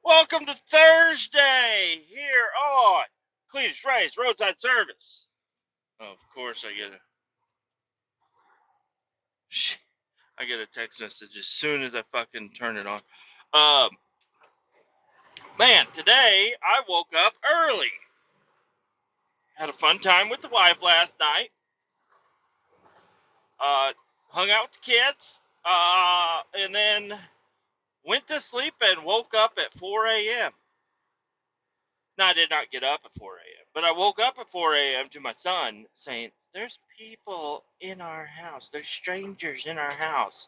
Welcome to Thursday here on Kletus Roadside Service. Oh, of course, I get a text message as soon as I fucking turn it on. Um, Man, today I woke up early. Had a fun time with the wife last night. Hung out with the kids. And then went to sleep and woke up at 4 a.m. No, I did not get up at 4 a.m., but I woke up at 4 a.m. to my son saying, "There's people in our house. There's strangers in our house."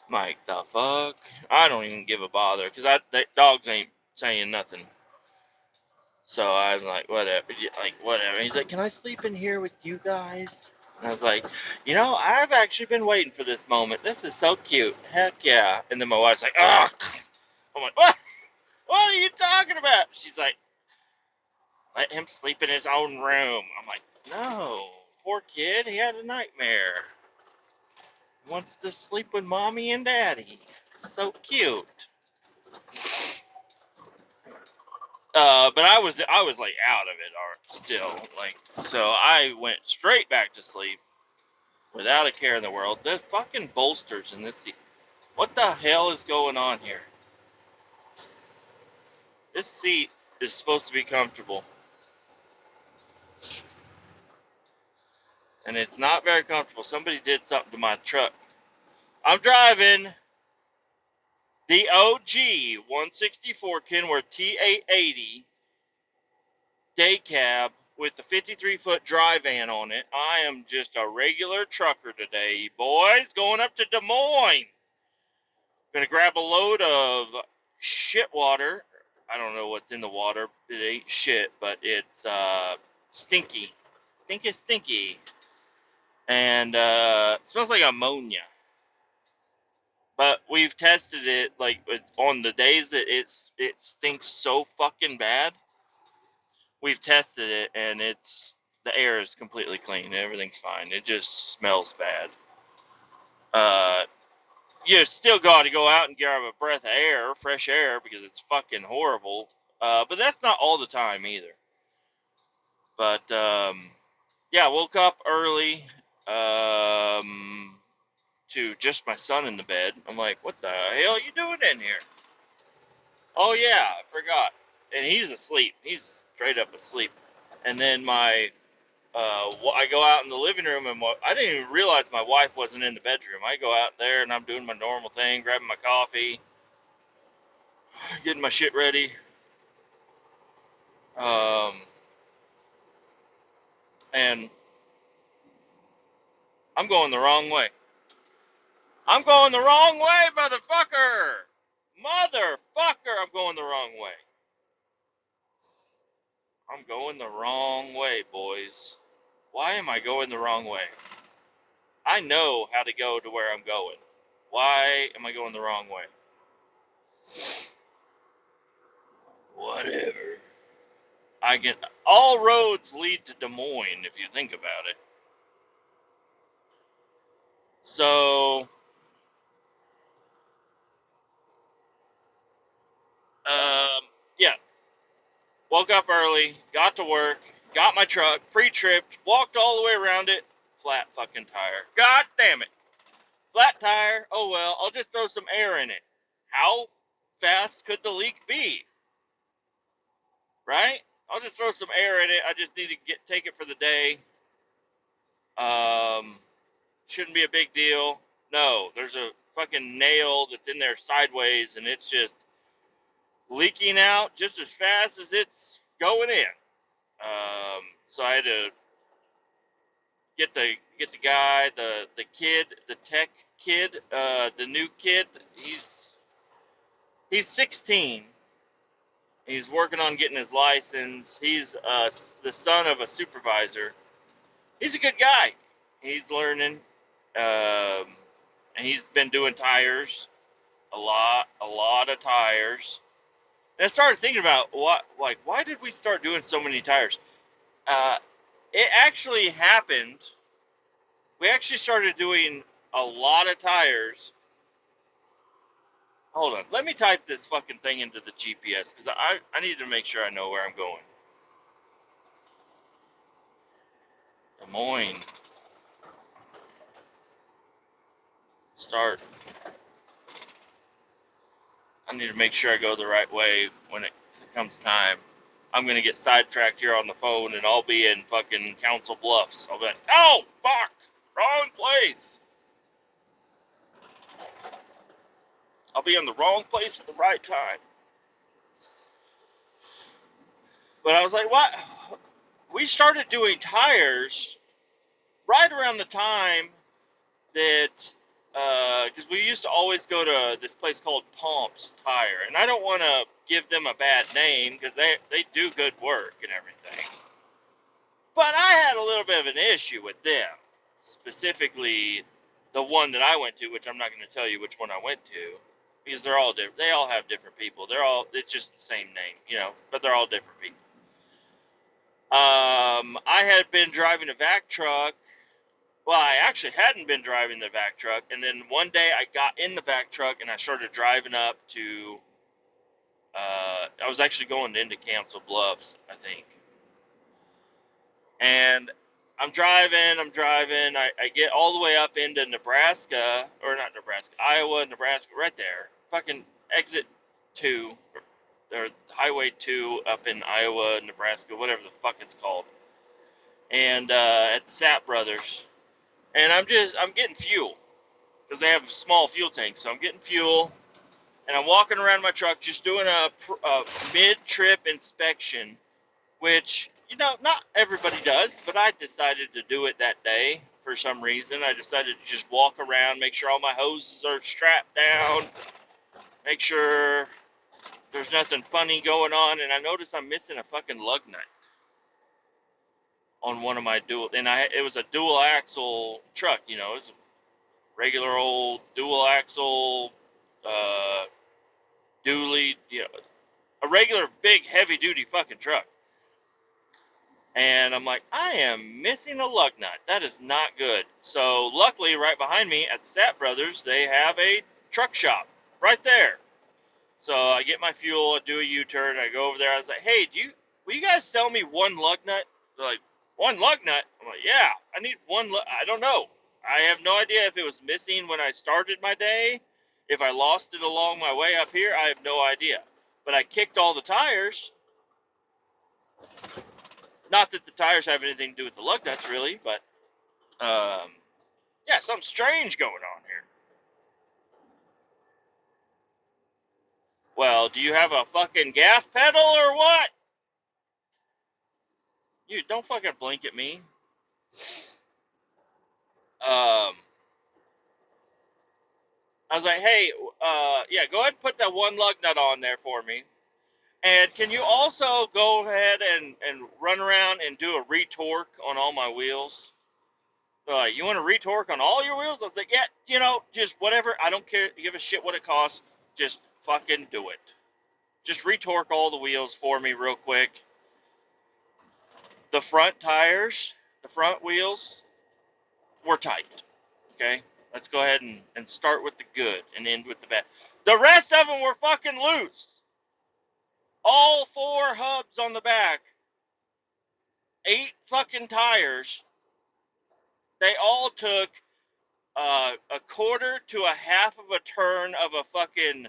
I'm like, the fuck? I don't even give a bother because dogs ain't saying nothing. So I'm like, whatever. Whatever. He's like, "Can I sleep in here with you guys?" And I was like, I've actually been waiting for this moment. This is so cute. Heck yeah. And then my wife's like, "Ugh." I'm like, "What? What are you talking about?" She's like, "Let him sleep in his own room." I'm like, "No, poor kid. He had a nightmare. He wants to sleep with mommy and daddy. So cute." But I was like out of it still. Like, so I went straight back to sleep without a care in the world. There's fucking bolsters in this seat. What the hell is going on here? This seat is supposed to be comfortable, and it's not very comfortable. Somebody did something to my truck. I'm driving the OG 164 Kenworth T880 day cab with the 53-foot dry van on it. I am just a regular trucker today, boys, going up to Des Moines. Gonna grab a load of shit water. I don't know what's in the water. It ain't shit, but it's stinky. Stinky. And it smells like ammonia. But we've tested it like on the days that it stinks so fucking bad. We've tested it, and the air is completely clean. Everything's fine. It just smells bad. You still got to go out and grab a breath of air, fresh air, because it's fucking horrible. But that's not all the time either. But yeah, woke up early. To just my son in the bed. I'm like, "What the hell are you doing in here?" "Oh yeah, I forgot." And he's asleep. He's straight up asleep. And then I go out in the living room, and I didn't even realize my wife wasn't in the bedroom. I go out there, and I'm doing my normal thing, grabbing my coffee, getting my shit ready. And I'm going the wrong way. I'm going the wrong way, motherfucker! Motherfucker, I'm going the wrong way. I'm going the wrong way, boys. Why am I going the wrong way? I know how to go to where I'm going. Why am I going the wrong way? Whatever. All roads lead to Des Moines if you think about it. So, yeah, woke up early, got to work, got my truck, pre-tripped, walked all the way around it, flat fucking tire. God damn it. Flat tire, oh well, I'll just throw some air in it. How fast could the leak be? Right? I'll just throw some air in it. I just need to take it for the day. Shouldn't be a big deal. No, there's a fucking nail that's in there sideways, and it's just leaking out just as fast as it's going in. So I had to get the guy, the kid, the tech kid, the new kid. He's 16. He's working on getting his license. He's the son of a supervisor. He's a good guy. He's learning, and he's been doing tires, a lot of tires. And I started thinking about why did we start doing so many tires? It actually happened. We actually started doing a lot of tires. Hold on. Let me type this fucking thing into the GPS because I need to make sure I know where I'm going. Des Moines. Start. I need to make sure I go the right way when it comes time. I'm going to get sidetracked here on the phone and I'll be in fucking Council Bluffs. I'll be like, oh, fuck, wrong place. I'll be in the wrong place at the right time. But I was like, what? We started doing tires right around the time that, because we used to always go to this place called Pomp's Tire. And I don't want to give them a bad name because they do good work and everything. But I had a little bit of an issue with them. Specifically, the one that I went to, which I'm not going to tell you which one I went to. Because they're all different. They all have different people. It's just the same name, but they're all different people. I had been driving a vac truck. Well, I actually hadn't been driving the vac truck, and then one day I got in the vac truck and I started driving up to. I was actually going into Council Bluffs, I think. And I'm driving. I get all the way up into Nebraska, or not Nebraska, Iowa, Nebraska, right there. Fucking exit 2, or Highway 2 up in Iowa, Nebraska, whatever the fuck it's called. And at the Sapp Brothers. And I'm getting fuel. Because they have small fuel tanks. So I'm getting fuel. And I'm walking around my truck just doing a mid-trip inspection. Which, not everybody does. But I decided to do it that day for some reason. I decided to just walk around, make sure all my hoses are strapped down. Make sure there's nothing funny going on. And I noticed I'm missing a fucking lug nut on one of my dual, and it was a dual axle truck, it's a regular old dual axle, dually, a regular big heavy duty fucking truck. And I'm like, I am missing a lug nut. That is not good. So luckily, right behind me at the Sapp Brothers, they have a truck shop right there. So I get my fuel, I do a U-turn, I go over there. I was like, hey, will you guys sell me one lug nut? They're like, one lug nut? I'm like, yeah, I need one. I don't know. I have no idea if it was missing when I started my day. If I lost it along my way up here, I have no idea. But I kicked all the tires. Not that the tires have anything to do with the lug nuts, really, but yeah, something strange going on here. Well, do you have a fucking gas pedal or what? You don't fucking blink at me. I was like, hey, yeah, go ahead and put that one lug nut on there for me. And can you also go ahead and run around and do a retorque on all my wheels? You want to retorque on all your wheels? I was like, yeah, just whatever. I don't care. Give a shit what it costs. Just fucking do it. Just retorque all the wheels for me real quick. The front tires, the front wheels, were tight. Okay? Let's go ahead and start with the good and end with the bad. The rest of them were fucking loose. All 4 hubs on the back. 8 fucking tires. They all took a quarter to a half of a turn of a fucking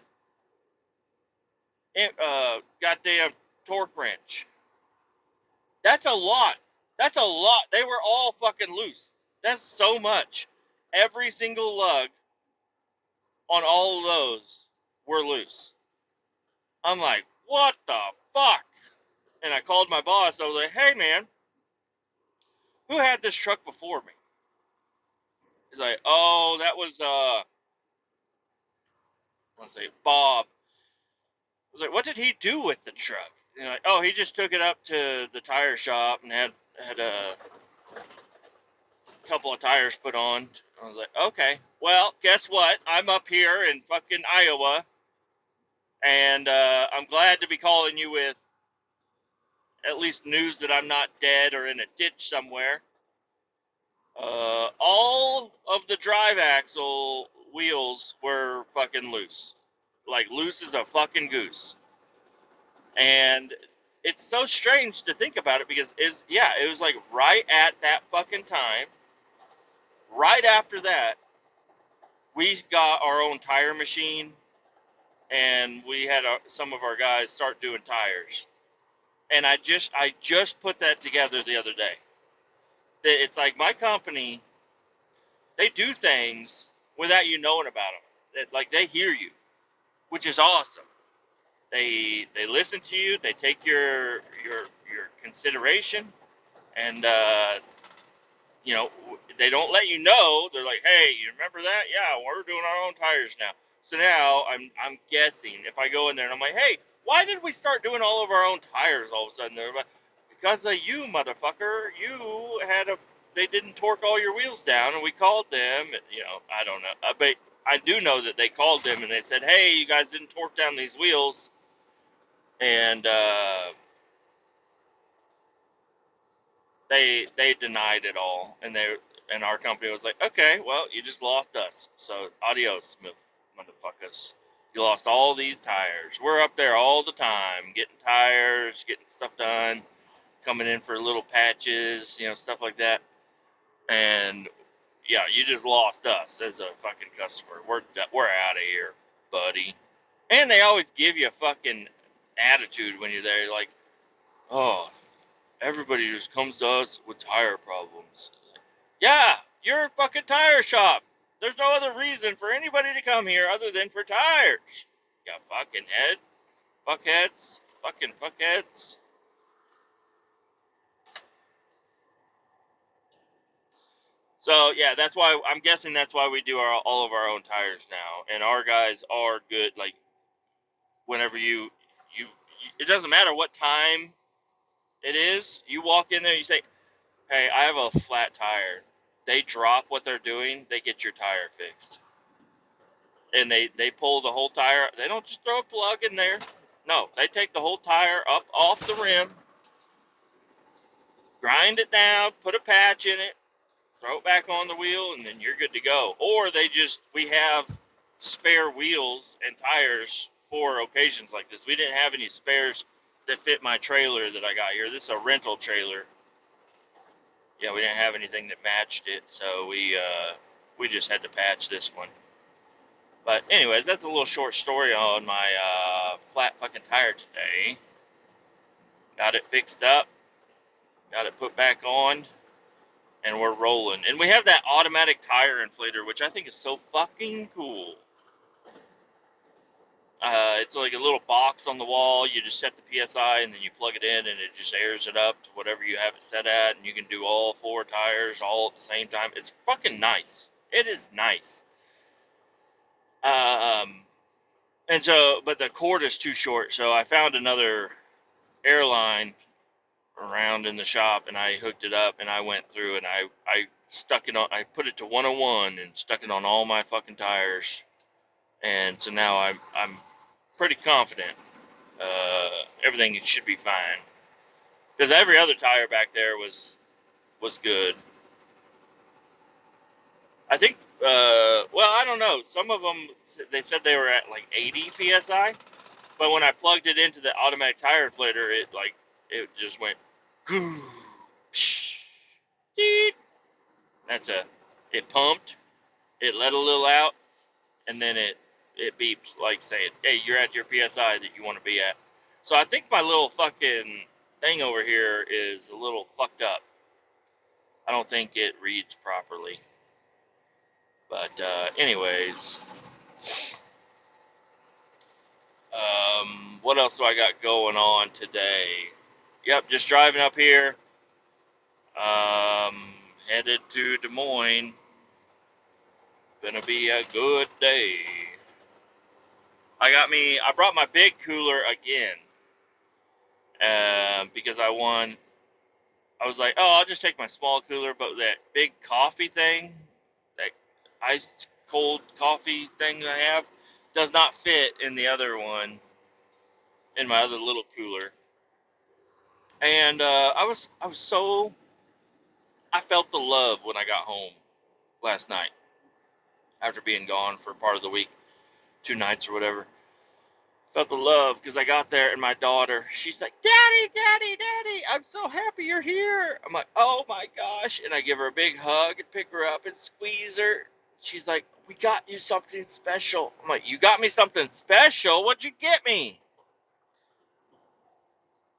goddamn torque wrench. That's a lot. That's a lot. They were all fucking loose. That's so much. Every single lug on all of those were loose. I'm like, what the fuck? And I called my boss. I was like, hey, man, who had this truck before me? He's like, oh, that was, let's say, Bob. I was like, what did he do with the truck? And like, oh, he just took it up to the tire shop and had a couple of tires put on. I was like, okay, well, guess what? I'm up here in fucking Iowa, and I'm glad to be calling you with at least news that I'm not dead or in a ditch somewhere. All of the drive axle wheels were fucking loose. like loose as a fucking goose. And it's so strange to think about it because it was like right at that fucking time, right after that, we got our own tire machine, and we had some of our guys start doing tires. And I just put that together the other day. It's like my company, they do things without you knowing about them. Like they hear you, which is awesome. They listen to you. They take your consideration, and you know, they don't let you know. They're like, hey, you remember that? Yeah, we're doing our own tires now. So now I'm guessing if I go in there and I'm like, hey, why did we start doing all of our own tires all of a sudden? They're like, because of you, motherfucker. You had they didn't torque all your wheels down, and we called them. You know, I don't know, but I do know that they called them and they said, hey, you guys didn't torque down these wheels, and they denied it all, and our company was like, okay, well, you just lost us, so adios, motherfuckers. You lost all these tires. We're up there all the time, getting tires, getting stuff done, coming in for little patches, you know, stuff like that. And yeah, you just lost us as a fucking customer. We're out of here, buddy. And they always give you a fucking attitude when you're there, like, oh, everybody just comes to us with tire problems. Yeah, you're a fucking tire shop. There's no other reason for anybody to come here other than for tires. You fucking fuckheads, fucking fuckheads. So yeah, that's why I'm guessing that's why we do all of our own tires now, and our guys are good. Like whenever it doesn't matter what time it is. You walk in there, you say, hey, I have a flat tire. They drop what they're doing, they get your tire fixed. And they pull the whole tire. They don't just throw a plug in there. No, they take the whole tire up off the rim, grind it down, put a patch in it, throw it back on the wheel, and then you're good to go. Or we have spare wheels and tires for occasions like this. We didn't have any spares that fit my trailer that I got here. This is a rental trailer. Yeah, we didn't have anything that matched it, so we just had to patch this one. But anyways, that's a little short story on my flat fucking tire today. Got it fixed up, got it put back on, and we're rolling. And we have that automatic tire inflator, which I think is so fucking cool. It's like a little box on the wall. You just set the PSI, and then you plug it in, and it just airs it up to whatever you have it set at, and you can do all 4 tires all at the same time. It's fucking nice. It is nice. And so, but the cord is too short, so I found another airline around in the shop, and I hooked it up, and I went through, and I stuck it on, I put it to 101 and stuck it on all my fucking tires, and so now I'm pretty confident everything should be fine, because every other tire back there was good. I think, well, I don't know, some of them, they said they were at like 80 PSI, but when I plugged it into the automatic tire inflator, it just went, it pumped, it let a little out, and then it beeped, like saying, hey, you're at your PSI that you want to be at. So I think my little fucking thing over here is a little fucked up. I don't think it reads properly. But anyways, what else do I got going on today? Yep, just driving up here. Headed to Des Moines. Gonna be a good day. I brought my big cooler again. Because I was like, oh, I'll just take my small cooler, but that big coffee thing, that iced cold coffee thing I have, does not fit in the other one, in my other little cooler. And I felt the love when I got home last night after being gone for part of the week, 2 nights or whatever. Felt the love because I got there and my daughter, she's like, Daddy, Daddy, Daddy, I'm so happy you're here. I'm like, oh my gosh. And I give her a big hug and pick her up and squeeze her. She's like, we got you something special. I'm like, you got me something special? What'd you get me?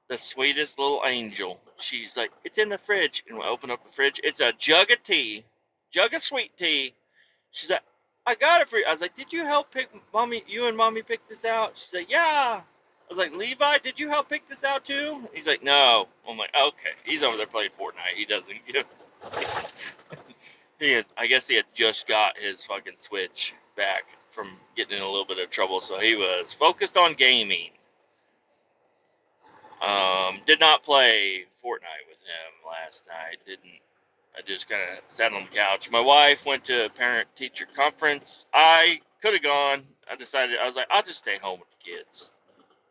The sweetest little angel. She's like, it's in the fridge. And we open up the fridge. It's a jug of tea, jug of sweet tea. She's like, I got it for you. I was like, did you help pick mommy? You and mommy pick this out? She's like, yeah. I was like, Levi, did you help pick this out too? He's like, no. I'm like, okay. He's over there playing Fortnite. He doesn't give. I guess he had just got his fucking Switch back from getting in a little bit of trouble, so he was focused on gaming. Did not play Fortnite with him last night. Didn't. I just kind of sat on the couch. My wife went to a parent-teacher conference. I could have gone. I decided, I was like, I'll just stay home with the kids.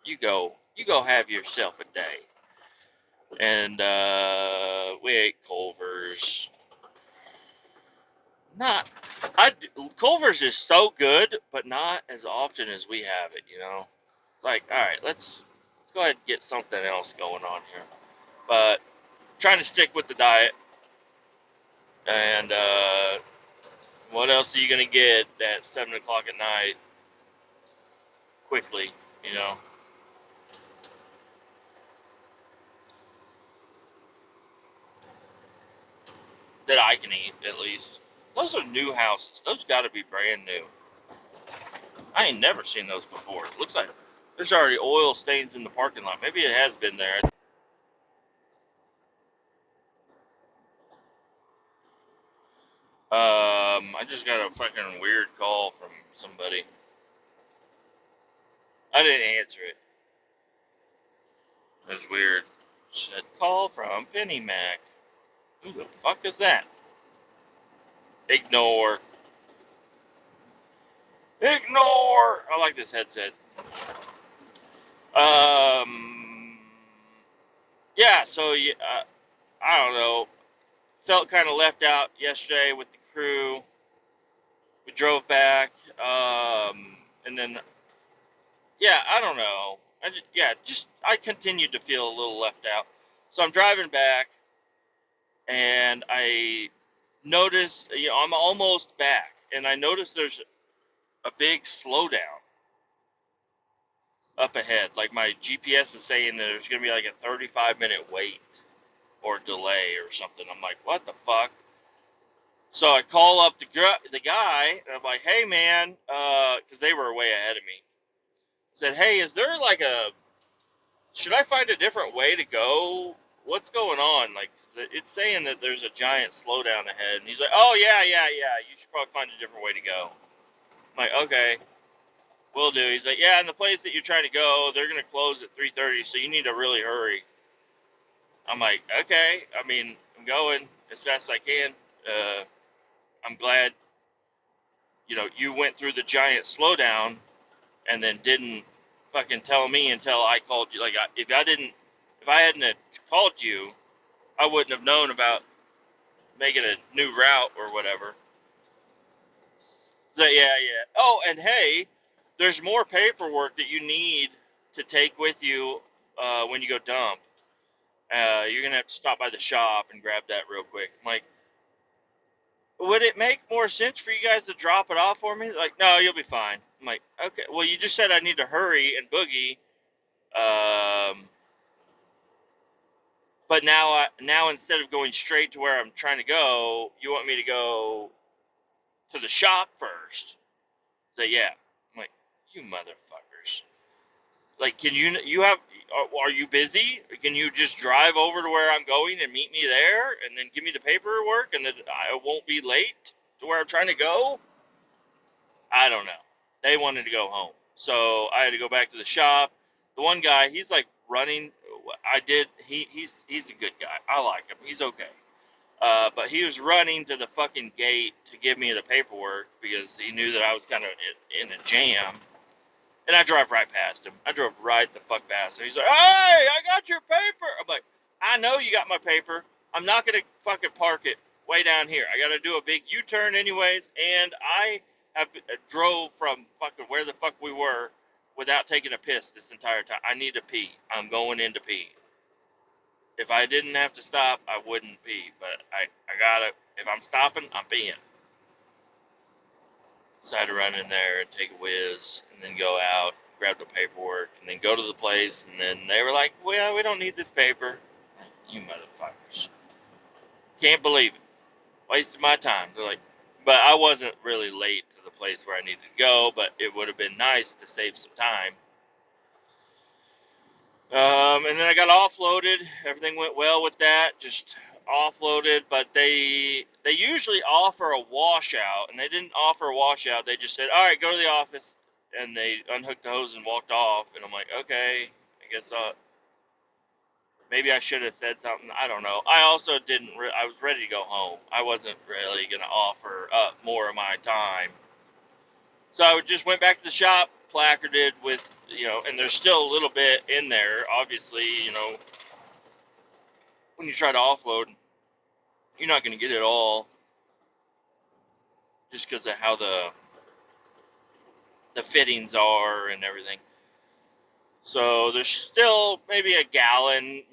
You go have yourself a day. And we ate Culver's. Culver's is so good, but not as often as we have it, you know? It's like, all right, let's go ahead and get something else going on here. But trying to stick with the diet. And what else are you going to get at 7 o'clock at night quickly, you know? That I can eat, at least. Those are new houses. Those got to be brand new. I ain't never seen those before. It looks like there's already oil stains in the parking lot. Maybe it has been there. I just got a fucking weird call from somebody. I didn't answer it. It was weird. It said, call from Penny Mac. Who the fuck is that? Ignore. Ignore! I like this headset. Yeah, so I don't know. Felt kind of left out yesterday with the crew. We drove back, and then, yeah, I don't know. I continued to feel a little left out. So I'm driving back, and I notice, I'm almost back, and I notice there's a big slowdown up ahead. Like my GPS is saying that there's going to be like a 35-minute wait or delay or something. I'm like, what the fuck? So I call up the guy, and I'm like, hey, man, because they were way ahead of me. I said, hey, is there like should I find a different way to go? What's going on? Like, it's saying that there's a giant slowdown ahead. And he's like, oh, yeah. You should probably find a different way to go. I'm like, okay, will do. He's like, yeah, and the place that you're trying to go, they're going to close at 3:30, so you need to really hurry. I'm like, okay. I mean, I'm going as fast as I can. I'm glad, you went through the giant slowdown and then didn't fucking tell me until I called you. Like, if I hadn't have called you, I wouldn't have known about making a new route or whatever. So, yeah. Oh, and hey, there's more paperwork that you need to take with you when you go dump. You're going to have to stop by the shop and grab that real quick. I'm like, would it make more sense for you guys to drop it off for me? Like, no, you'll be fine. I'm like, okay. Well, you just said I need to hurry and boogie. But now instead of going straight to where I'm trying to go, you want me to go to the shop first. So yeah, I'm like, you motherfuckers. Like, are you busy? Can you just drive over to where I'm going and meet me there and then give me the paperwork and then I won't be late to where I'm trying to go? I don't know. They wanted to go home. So I had to go back to the shop. The one guy, he's like running. He's a good guy. I like him. He's okay. But he was running to the fucking gate to give me the paperwork because he knew that I was kind of in a jam. And I drive right past him. I drove right the fuck past him. He's like, hey, I got your paper. I'm like, I know you got my paper. I'm not going to fucking park it way down here. I got to do a big U-turn anyways. And I drove from fucking where the fuck we were without taking a piss this entire time. I need to pee. I'm going in to pee. If I didn't have to stop, I wouldn't pee. But I gotta, if I'm stopping, I'm peeing. So I had to run in there and take a whiz and then go out, grab the paperwork, and then go to the place. And then they were like, well, we don't need this paper. You motherfuckers. Can't believe it. Wasted my time. They're like, but I wasn't really late to the place where I needed to go, but it would have been nice to save some time. And then I got offloaded. Everything went well with that. Just offloaded, but they usually offer a washout, and they didn't offer a washout. They just said, "All right, go to the office," and they unhooked the hose and walked off. And I'm like, okay, I guess maybe I should have said something. I don't know. I also didn't. I was ready to go home. I wasn't really gonna offer up more of my time. So I just went back to the shop, placarded with, and there's still a little bit in there. Obviously, when you try to offload, you're not going to get it all just because of how the fittings are and everything. So there's still maybe a gallon,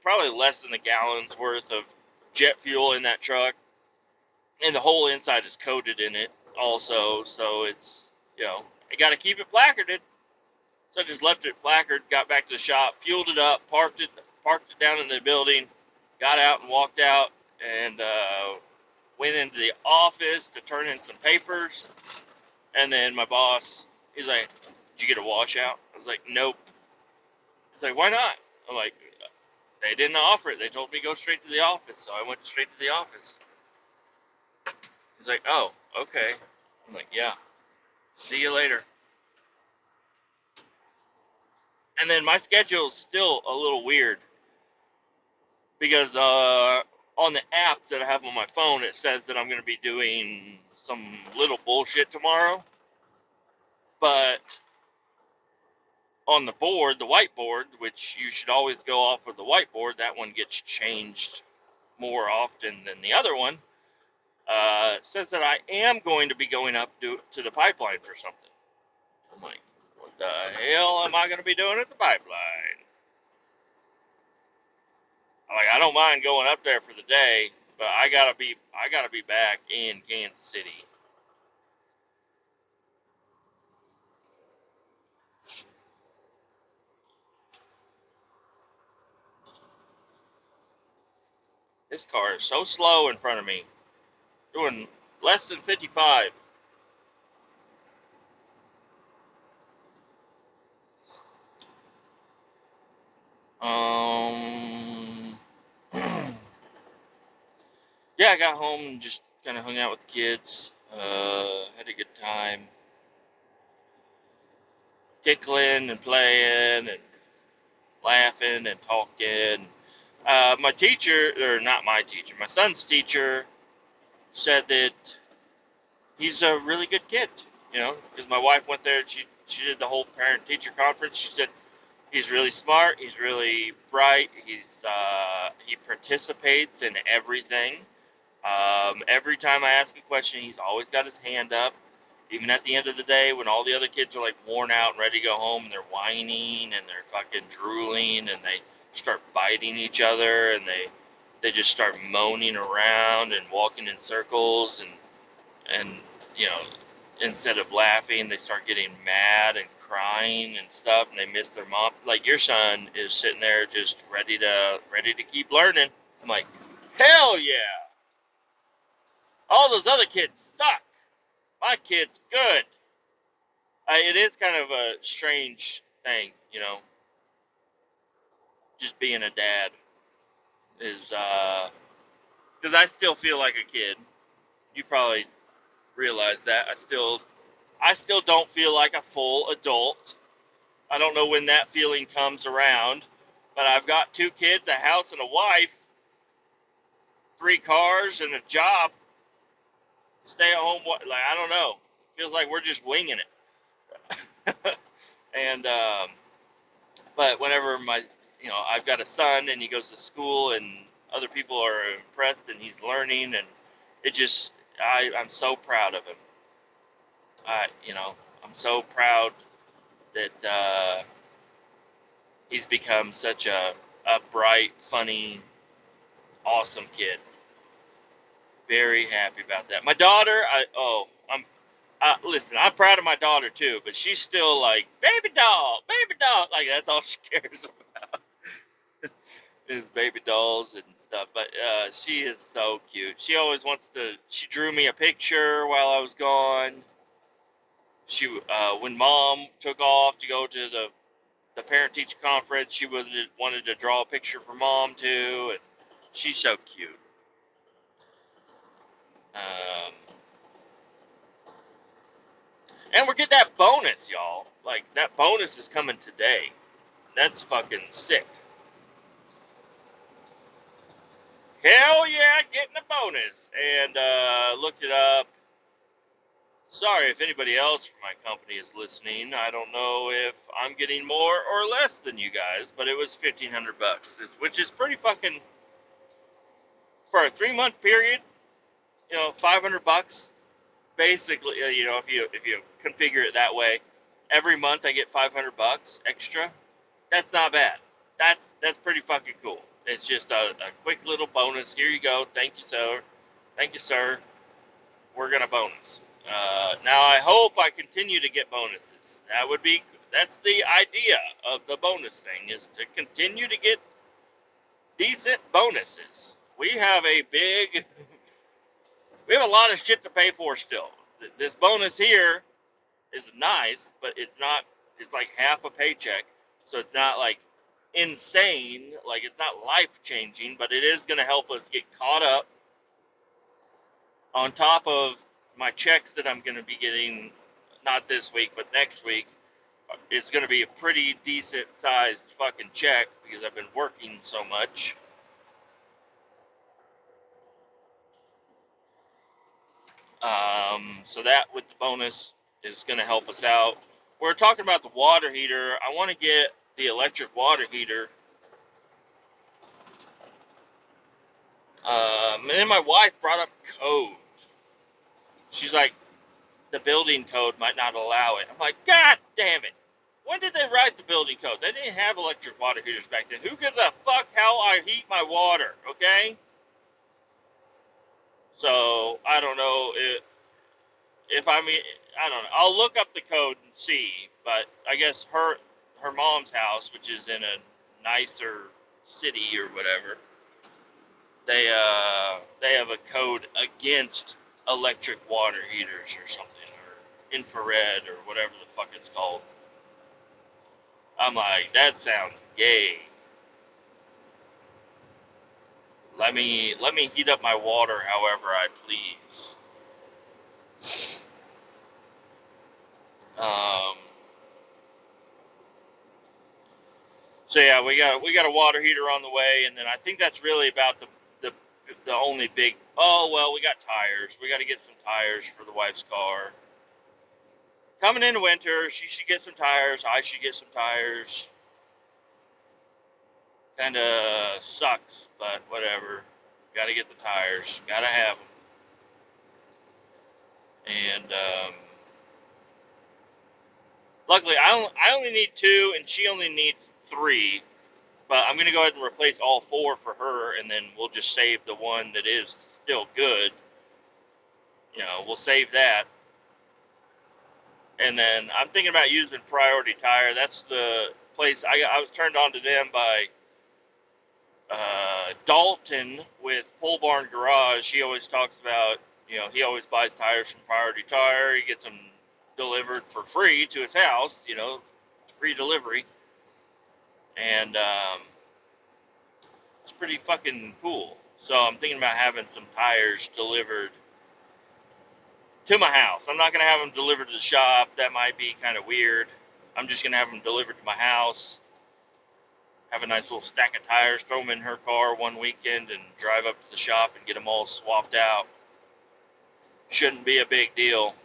probably less than a gallon's worth of jet fuel in that truck. And the whole inside is coated in it also. So it's, I got to keep it placarded. So I just left it placard, got back to the shop, fueled it up, parked it down in the building, got out and walked out, and went into the office to turn in some papers. And then my boss, he's like, "Did you get a washout?" I was like, "Nope." He's like, "Why not?" I'm like, "They didn't offer it. They told me go straight to the office." So I went straight to the office. He's like, "Oh, okay." I'm like, "Yeah. See you later." And then my schedule is still a little weird because on the app that I have on my phone, it says that I'm going to be doing some little bullshit tomorrow. But on the board, the whiteboard, which you should always go off of the whiteboard, that one gets changed more often than the other one, says that I am going to be going up to the pipeline for something. I'm like, what the hell am I going to be doing at the pipeline? I'm like, I don't mind going up there for the day, but I gotta be back in Kansas City. This car is so slow in front of me, doing less than 55. Yeah, I got home and just kind of hung out with the kids. Had a good time, tickling and playing and laughing and talking. My teacher, or not my teacher, my son's teacher said that he's a really good kid, because my wife went there and she did the whole parent-teacher conference. She said he's really smart, he's really bright, he participates in everything. Every time I ask a question, he's always got his hand up. Even at the end of the day, when all the other kids are like worn out and ready to go home, and they're whining and they're fucking drooling and they start biting each other and they just start moaning around and walking in circles and instead of laughing, they start getting mad and crying and stuff, and they miss their mom. Like your son is sitting there just ready to keep learning. I'm like, hell yeah! All those other kids suck. My kid's good. It is kind of a strange thing, just being a dad is, because I still feel like a kid. You probably realize that. I still don't feel like a full adult. I don't know when that feeling comes around, but I've got 2 kids, a house, and a wife, 3 cars, and a job. Stay at home. Like, I don't know. Feels like we're just winging it. And but whenever I've got a son and he goes to school and other people are impressed and he's learning, and I'm so proud of him. I'm so proud that he's become such a bright, funny, awesome kid. Very happy about that. My daughter, listen, I'm proud of my daughter too, but she's still like, baby doll, baby doll. Like, that's all she cares about is baby dolls and stuff. But she is so cute. She always wants to, she drew me a picture while I was gone. She, when mom took off to go to the parent-teacher conference, she wanted to draw a picture for mom too, and she's so cute. Um, and we're getting that bonus, y'all. Like, that bonus is coming today. That's fucking sick. Hell yeah, getting a bonus. And looked it up. Sorry if anybody else from my company is listening. I don't know if I'm getting more or less than you guys, but it was $1,500, which is pretty fucking, for a 3-month period, $500. Basically, if you configure it that way, every month I get $500 extra. That's not bad. That's pretty fucking cool. It's just a quick little bonus. Here you go. Thank you, sir. Thank you, sir. We're gonna bonus. Now I hope I continue to get bonuses. That's the idea of the bonus thing, is to continue to get decent bonuses. We have a lot of shit to pay for still. This bonus here is nice, but it's like half a paycheck. So it's not like insane, like it's not life-changing, but it is going to help us get caught up on top of my checks that I'm going to be getting, not this week, but next week. It's going to be a pretty decent-sized fucking check because I've been working so much. So that with the bonus is going to help us out. We're talking about the water heater. I want to get the electric water heater. And then my wife brought up code. She's like, the building code might not allow it. I'm like, God damn it. When did they write the building code? They didn't have electric water heaters back then. Who gives a fuck how I heat my water, okay? So, I don't know I don't know. I'll look up the code and see, but I guess her mom's house, which is in a nicer city or whatever, they have a code against electric water heaters or something, or infrared or whatever the fuck it's called. I'm like, that sounds gay. Let me heat up my water however I please. So yeah, we got a water heater on the way, and then I think that's really about the only big. Oh well, we got tires. We got to get some tires for the wife's car. Coming into winter, she should get some tires. I should get some tires. Kind of sucks, but whatever. Got to get the tires. Got to have them. And luckily, I only need 2, and she only needs 3. But I'm going to go ahead and replace all 4 for her, and then we'll just save the one that is still good. We'll save that. And then I'm thinking about using Priority Tire. That's the place I was turned on to them by Dalton with Pole Barn Garage. He always talks about, he always buys tires from Priority Tire. He gets them delivered for free to his house, free delivery. And it's pretty fucking cool. So I'm thinking about having some tires delivered to my house. I'm not going to have them delivered to the shop. That might be kind of weird. I'm just going to have them delivered to my house. Have a nice little stack of tires, throw them in her car one weekend, and drive up to the shop and get them all swapped out. Shouldn't be a big deal.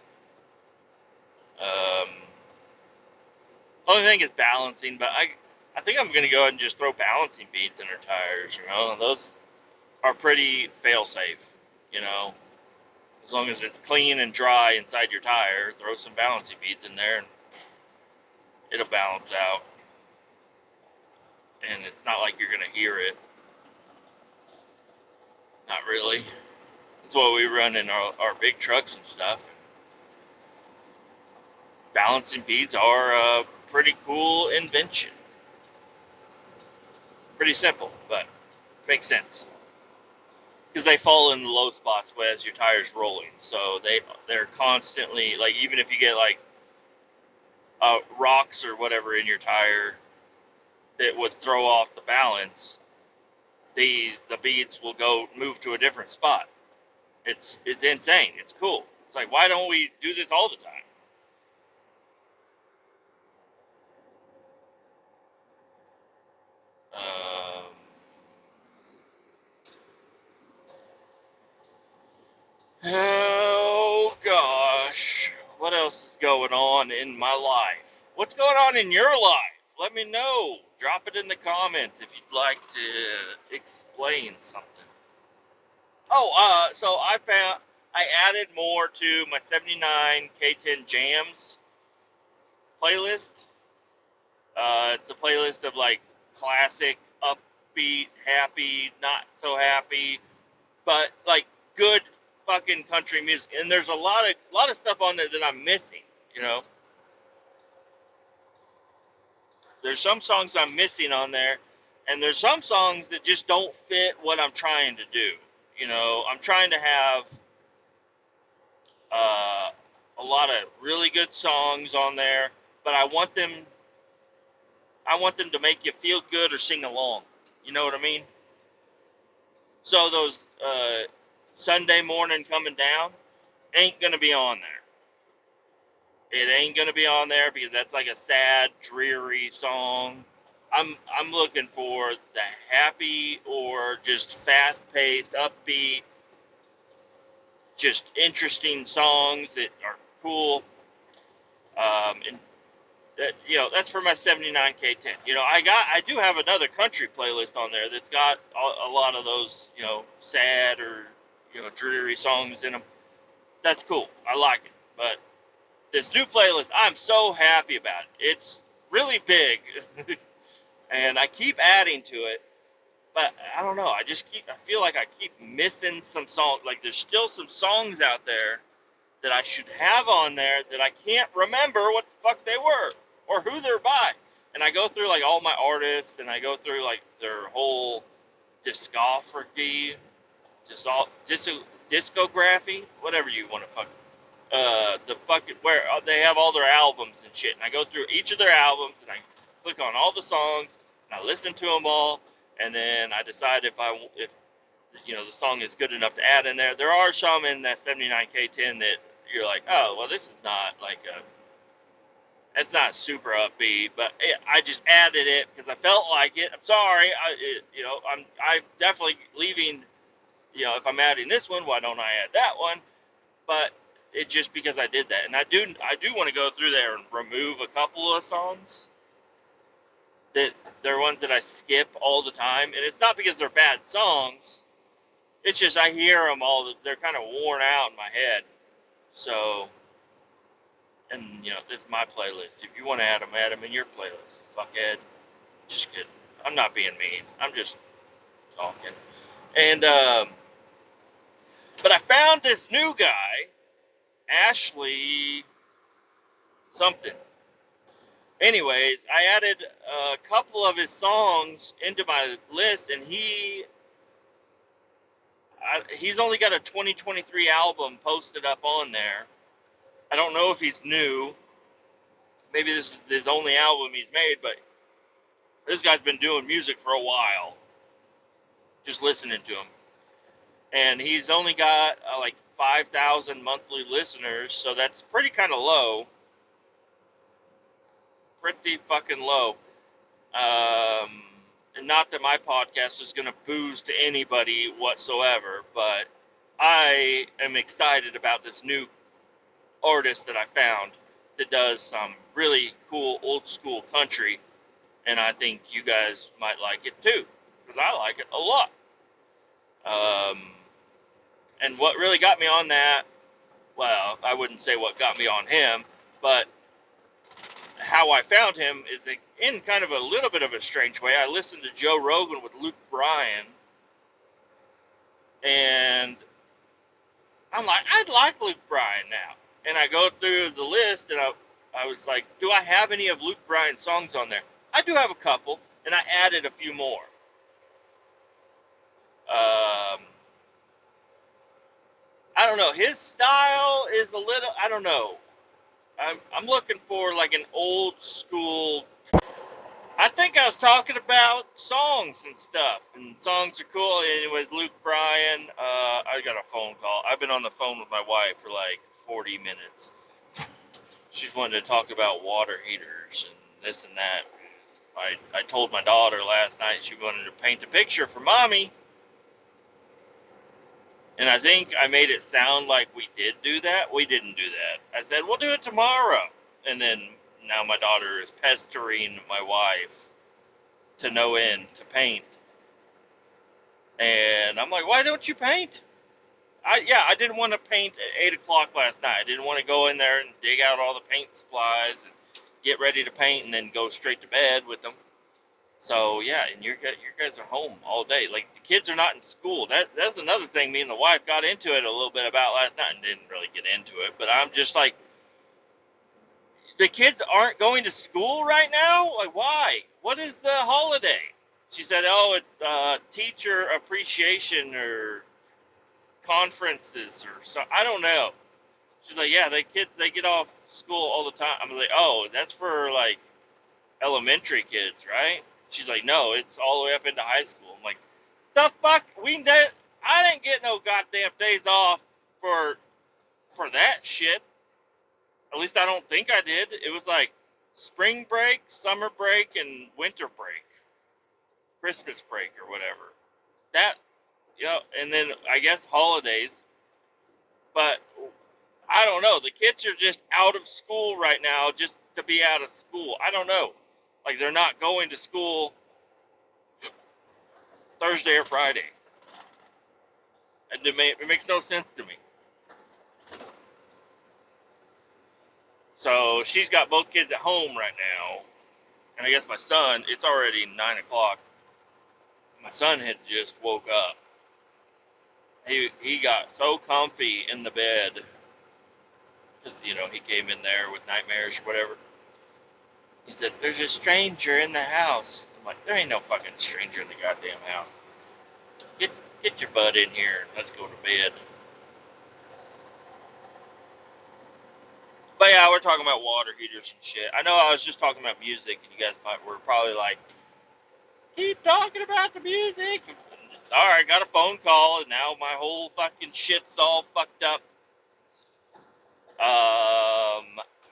Only thing is balancing, but I think I'm going to go ahead and just throw balancing beads in her tires. Those are pretty fail-safe. As long as it's clean and dry inside your tire, throw some balancing beads in there, and It'll balance out, and it's not like you're gonna hear it. Not really. That's what we run in our big trucks and stuff. Balancing beads are a pretty cool invention. Pretty simple, but makes sense. Because they fall in the low spots as your tire's rolling. So they're constantly, like, even if you get like rocks or whatever in your tire that would throw off the balance, the beads will move to a different spot. It's insane. It's cool. It's like, why don't we do this all the time? Oh gosh, what else is going on in my life? What's going on in your life? Let me know. Drop it in the comments if you'd like to explain something. Oh, so I added more to my 79 K10 Jams playlist. It's a playlist of like classic, upbeat, happy, not so happy, but like good fucking country music. And there's a lot of stuff on there that I'm missing. You know, there's some songs I'm missing on there, and there's some songs that just don't fit what I'm trying to do. You know, I'm trying to have a lot of really good songs on there, but I want them to make you feel good or sing along. You know what I mean? So those Sunday morning coming down ain't gonna be on there. It ain't gonna be on there because that's like a sad, dreary song. I'm looking for the happy or just fast-paced, upbeat, just interesting songs that are cool. And that, you know, that's for my 79K10. You know, I do have another country playlist on there that's got a lot of those, you know, sad or, you know, dreary songs in them. That's cool. I like it. But this new playlist, I'm so happy about it. It's really big, and I keep adding to it. But I don't know. I feel like I keep missing some songs. Like there's still some songs out there that I should have on there that I can't remember what the fuck they were or who they're by. And I go through like all my artists, and I go through like their whole discography, discography, whatever you want to fuck. The fucking where they have all their albums and shit. And I go through each of their albums, and I click on all the songs, and I listen to them all, and then I decide if you know the song is good enough to add in there. There are some in that 79K10 that you're like, oh well, this is not like it's not super upbeat, but I just added it because I felt like it. I'm sorry, you know, I'm definitely leaving. You know, if I'm adding this one, why don't I add that one? But it just because I did that, and I do want to go through there and remove a couple of songs that they're ones that I skip all the time, and it's not because they're bad songs. It's just I hear them all. They're kind of worn out in my head. So, and you know, this is my playlist. If you want to add them in your playlist. Fuckhead. Just kidding. I'm not being mean. I'm just talking. And but I found this new guy, Ashley something. Anyways, I added a couple of his songs into my list, and he's only got a 2023 album posted up on there. I don't know if he's new. Maybe this is his only album he's made, but this guy's been doing music for a while. Just listening to him. And he's only got like 5,000 monthly listeners, so that's pretty kind of low. Pretty fucking low. And not that my podcast is going to boost to anybody whatsoever, but I am excited about this new artist that I found that does some really cool old school country, and I think you guys might like it too, because I like it a lot. And what really got me on that, well, I wouldn't say what got me on him, but how I found him is in kind of a little bit of a strange way. I listened to Joe Rogan with Luke Bryan, and I'm like, I'd like Luke Bryan now. And I go through the list, and I was like, do I have any of Luke Bryan's songs on there? I do have a couple, and I added a few more. I don't know. His style is a little, I don't know. I'm looking for like an old school. I think I was talking about songs and stuff, and songs are cool. Anyways, Luke Bryan, I got a phone call. I've been on the phone with my wife for like 40 minutes. She's wanted to talk about water heaters and this and that. I told my daughter last night she wanted to paint a picture for mommy. And I think I made it sound like we did do that. We didn't do that. I said, we'll do it tomorrow. And then now my daughter is pestering my wife to no end to paint. And I'm like, why don't you paint? I didn't want to paint at 8 o'clock last night. I didn't want to go in there and dig out all the paint supplies and get ready to paint and then go straight to bed with them. So, yeah, and you guys are home all day. Like, the kids are not in school. That's another thing me and the wife got into it a little bit about last night and didn't really get into it. But I'm just like, the kids aren't going to school right now? Like, why? What is the holiday? She said, oh, it's teacher appreciation or conferences or something. I don't know. She's like, yeah, they get off school all the time. I'm like, oh, that's for, like, elementary kids, right? She's like, no, it's all the way up into high school. I'm like, the fuck? I didn't get no goddamn days off for that shit. At least I don't think I did. It was like spring break, summer break, and winter break. Christmas break or whatever. That, and then I guess holidays. But I don't know. The kids are just out of school right now just to be out of school. I don't know. Like, they're not going to school Thursday or Friday. And it makes no sense to me. So she's got both kids at home right now. And I guess my son, it's already 9 o'clock. My son had just woke up. He got so comfy in the bed. Because, he came in there with nightmares or whatever. He said, there's a stranger in the house. I'm like, there ain't no fucking stranger in the goddamn house. Get your butt in here and let's go to bed. But yeah, we're talking about water heaters and shit. I know I was just talking about music, and you guys were probably like, keep talking about the music. Sorry, I got a phone call, and now my whole fucking shit's all fucked up.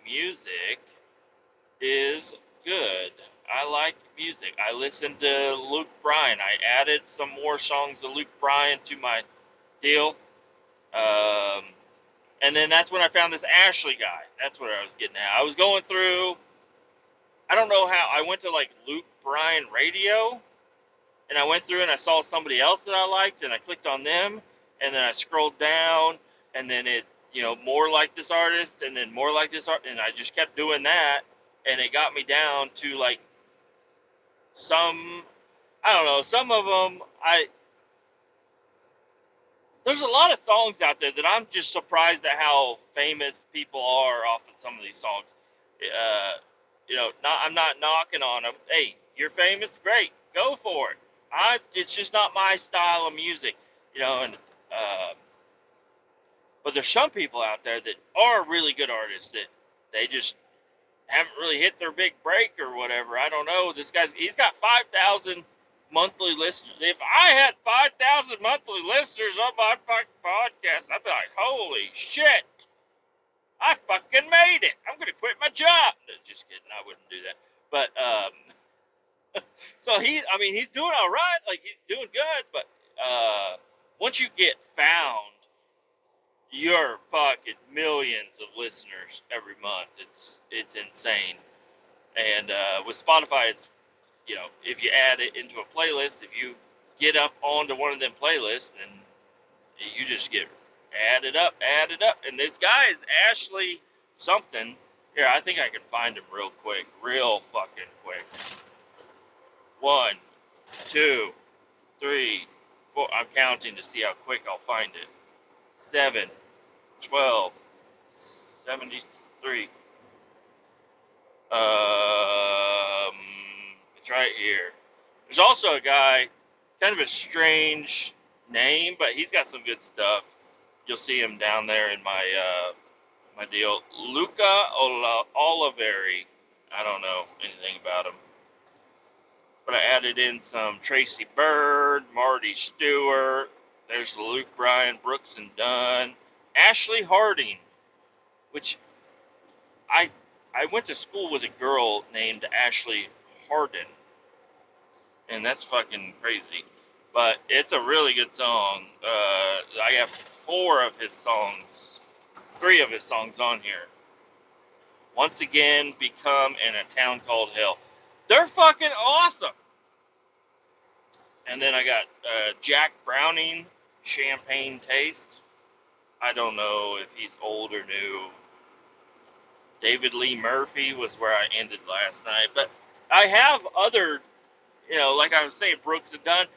Music is good. I like music. I listened to Luke Bryan. I added some more songs of Luke Bryan to my deal. And then that's when I found this Ashley guy. That's what I was getting at. I was going through, I don't know how, I went to like Luke Bryan Radio, and I went through and I saw somebody else that I liked, and I clicked on them, and then I scrolled down, and then it, more like this artist, and then more like this art, and I just kept doing that, and it got me down to like some of them, there's a lot of songs out there that I'm just surprised at how famous people are off of some of these songs. I'm not knocking on them. Hey, you're famous, great, go for it. It's just not my style of music, but there's some people out there that are really good artists that they just haven't really hit their big break or whatever. I don't know. He's got 5,000 monthly listeners. If I had 5,000 monthly listeners on my fucking podcast, I'd be like, holy shit, I fucking made it. I'm going to quit my job. No, just kidding. I wouldn't do that. But, so he's doing all right. Like, he's doing good. But, once you get found, you're fucking millions of listeners every month. It's insane. And, with Spotify, it's, if you add it into a playlist, if you get up onto one of them playlists, and you just get added up. And this guy is Ashley something. Here, I think I can find him real quick. Real fucking quick. 1, 2, 3, 4. I'm counting to see how quick I'll find it. 7, 12, 73. It's right here. There's also a guy, kind of a strange name, but he's got some good stuff. You'll see him down there in my deal. Luca Oliveri. I don't know anything about him, but I added in some Tracy Bird, Marty Stewart. There's Luke Bryan, Brooks and Dunn, Ashley Harding, which I went to school with a girl named Ashley Hardin, and that's fucking crazy. But it's a really good song. I have 3 of his songs on here. Once Again, Become, and A Town Called Hell. They're fucking awesome. And then I got Jack Browning, Champagne Taste. I don't know if he's old or new. David Lee Murphy was where I ended last night. But I have other, like I was saying, Brooks and Dunn.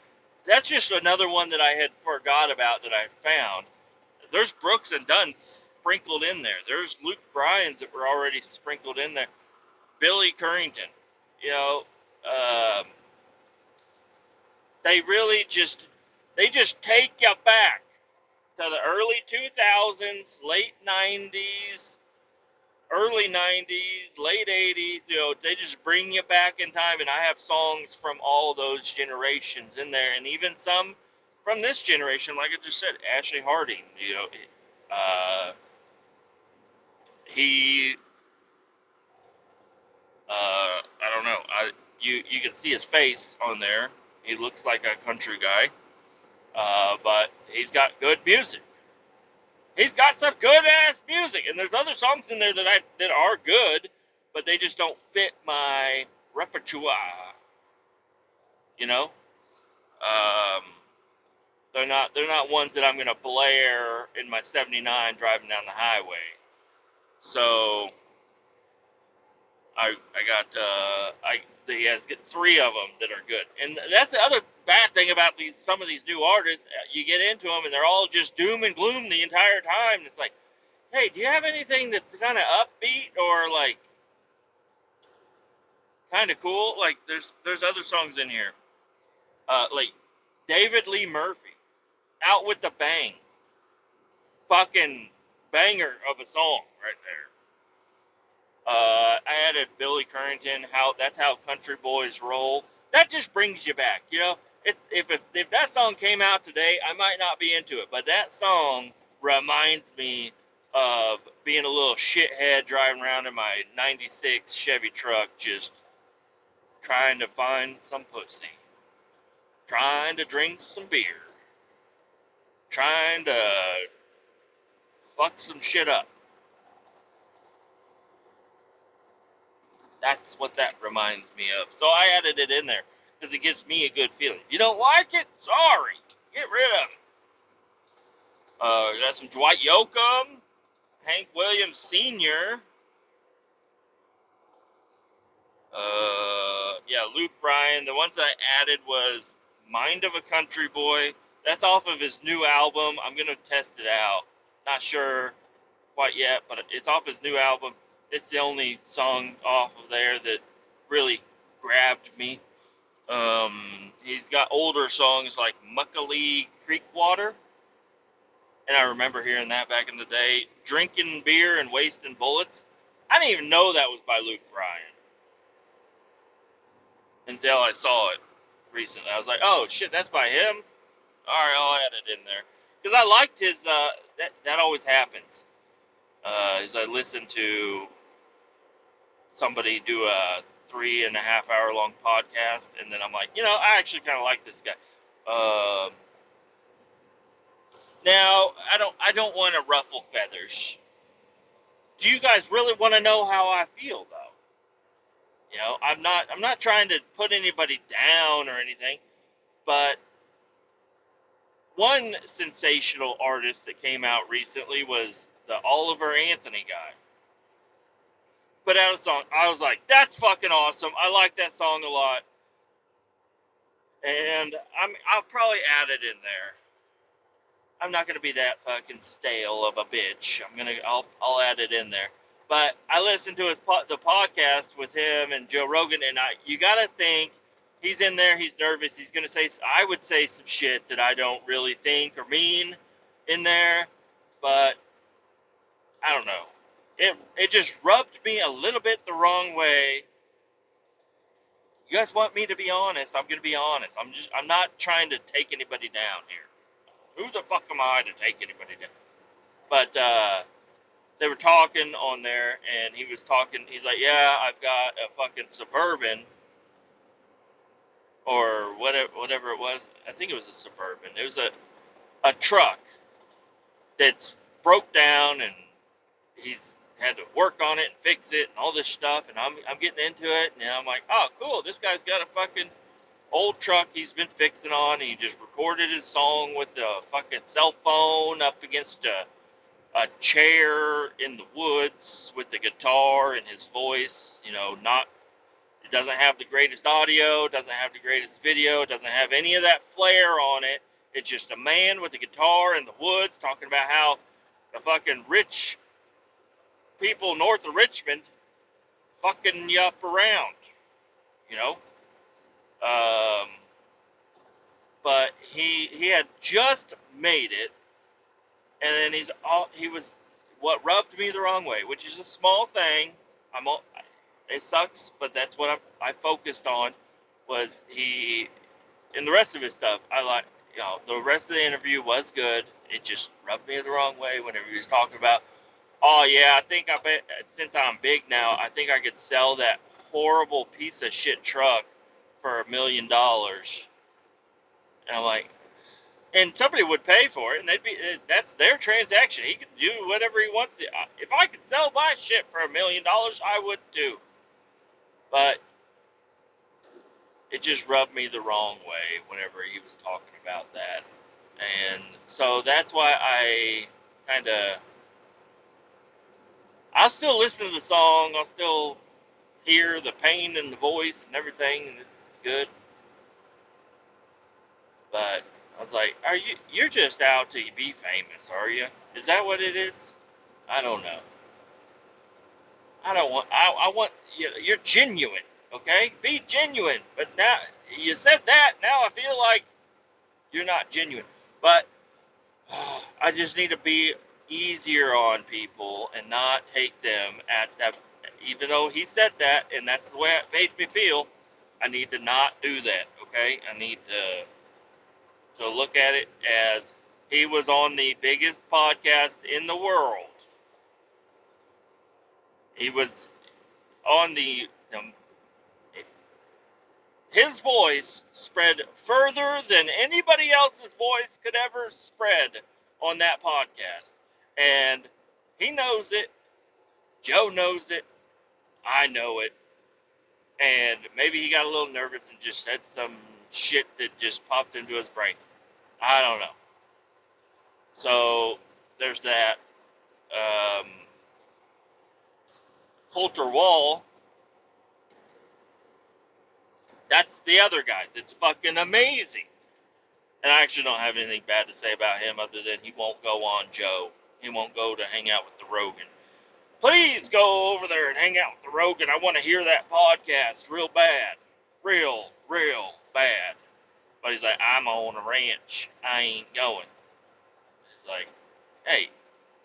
That's just another one that I had forgot about that I found. There's Brooks and Dunn sprinkled in there. There's Luke Bryan's that were already sprinkled in there. Billy Currington. They really just take you back to the early 2000s, late 90s, early 90s, late 80s. They just bring you back in time, and I have songs from all those generations in there, and even some from this generation, like I just said, Ashley Harding. He, I don't know. You can see his face on there. He looks like a country guy, but he's got good music. He's got some good ass music, and there's other songs in there that are good, but they just don't fit my repertoire. Um, they're not ones that I'm gonna blare in my '79 driving down the highway. So he has 3 of them that are good, and that's the other bad thing about some of these new artists. You get into them, and they're all just doom and gloom the entire time. And it's like, hey, do you have anything that's kind of upbeat or like kind of cool? Like there's other songs in here, like David Lee Murphy, Out with the Bang, fucking banger of a song right there. I added Billy Currington. That's how country boys roll. That just brings you back. If that song came out today, I might not be into it, but that song reminds me of being a little shithead driving around in my '96 Chevy truck, just trying to find some pussy, trying to drink some beer, trying to fuck some shit up. That's what that reminds me of. So I added it in there because it gives me a good feeling. If you don't like it, sorry. Get rid of it. Got some Dwight Yoakam, Hank Williams Sr., Luke Bryan. The ones I added was Mind of a Country Boy. That's off of his new album. I'm going to test it out. Not sure quite yet, but it's off his new album. It's the only song off of there that really grabbed me. He's got older songs like Muckalee Creek Water, and I remember hearing that back in the day. Drinking Beer and Wasting Bullets. I didn't even know that was by Luke Bryan until I saw it recently. I was like, oh shit, that's by him? Alright, I'll add it in there. Because I liked his, that always happens. As I listen to somebody do a 3.5 hour long podcast, and then I'm like, I actually kind of like this guy. Now, I don't want to ruffle feathers. Do you guys really want to know how I feel, though? I'm not trying to put anybody down or anything, but one sensational artist that came out recently was the Oliver Anthony guy. put out a song. I was like, that's fucking awesome. I like that song a lot. And I'll probably add it in there. I'm not gonna be that fucking stale of a bitch. I'll add it in there. But I listened to the podcast with him and Joe Rogan, and you gotta think he's in there. He's nervous. He's gonna say, I would say some shit that I don't really think or mean in there, but I don't know. It just rubbed me a little bit the wrong way. You guys want me to be honest? I'm gonna be honest. I'm not trying to take anybody down here. Who the fuck am I to take anybody down? But they were talking on there, and he was talking. He's like, "Yeah, I've got a fucking Suburban, or whatever it was. I think it was a Suburban. It was a truck that's broke down, and he's had to work on it and fix it and all this stuff. And I'm getting into it, and I'm like, oh, cool. This guy's got a fucking old truck he's been fixing on. And he just recorded his song with the fucking cell phone up against a chair in the woods with the guitar and his voice. You know, it doesn't have the greatest audio, doesn't have the greatest video, doesn't have any of that flair on it. It's just a man with a guitar in the woods talking about how the fucking rich people north of Richmond fucking you up around, you know. But he had just made it, and then he was what rubbed me the wrong way, which is a small thing. It sucks, but that's what I focused on. Was he and the rest of his stuff? I like, you know, the rest of the interview was good. It just rubbed me the wrong way whenever he was talking about, oh yeah, I bet since I'm big now, I think I could sell that horrible piece of shit truck for $1 million. And I'm like, and somebody would pay for it, and that's their transaction. He can do whatever he wants. If I could sell my shit for $1 million, I would too. But it just rubbed me the wrong way whenever he was talking about that. And so that's why I'll still listen to the song. I'll still hear the pain in the voice and everything, and it's good. But I was like, you're just out to be famous, are you? Is that what it is? I don't know. I want, you're genuine, okay? Be genuine. But now, you said that, now I feel like you're not genuine. But I just need to be easier on people and not take them at that. Even though he said that, and that's the way it made me feel, I need to not do that, okay? I need to look at it as he was on the biggest podcast in the world. He was on his voice spread further than anybody else's voice could ever spread on that podcast. And he knows it. Joe knows it. I know it. And maybe he got a little nervous and just said some shit that just popped into his brain. I don't know. So, there's that. Coulter Wall, that's the other guy that's fucking amazing. And I actually don't have anything bad to say about him other than he won't go on Joe. He won't go to hang out with the Rogan. Please go over there and hang out with the Rogan. I want to hear that podcast real bad. Real bad. But he's like, I'm on a ranch. I ain't going. It's like, hey,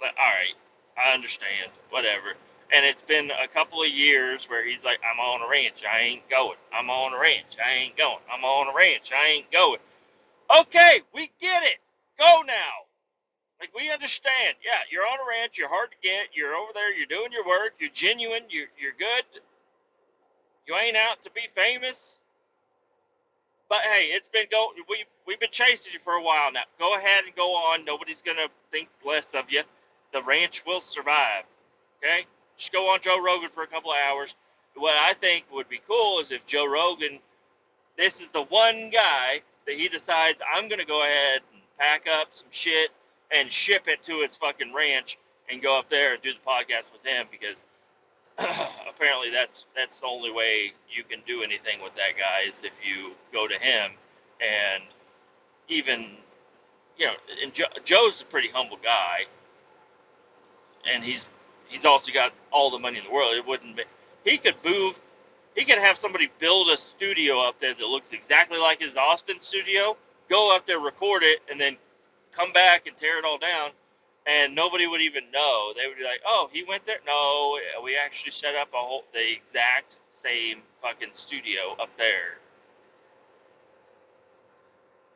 alright, I understand. Whatever. And it's been a couple of years where he's like, I'm on a ranch. I ain't going. I'm on a ranch. I ain't going. I'm on a ranch. I ain't going. Okay, we get it. Go now. Like, we understand. Yeah, you're on a ranch. You're hard to get. You're over there. You're doing your work. You're genuine. You're good. You ain't out to be famous. But hey, it's been we've been chasing you for a while now. Go ahead and go on. Nobody's gonna think less of you. The ranch will survive. Okay? Just go on Joe Rogan for a couple of hours. What I think would be cool is if Joe Rogan, this is the one guy that he decides, I'm gonna go ahead and pack up some shit and ship it to his fucking ranch and go up there and do the podcast with him, because apparently that's the only way you can do anything with that guy is if you go to him. And even, and Joe's a pretty humble guy, and he's also got all the money in the world. It wouldn't be, he could move, he could have somebody build a studio up there that looks exactly like his Austin studio, go up there, record it, and then come back and tear it all down, and nobody would even know. They would be like, "Oh, he went there." No, we actually set up the exact same fucking studio up there,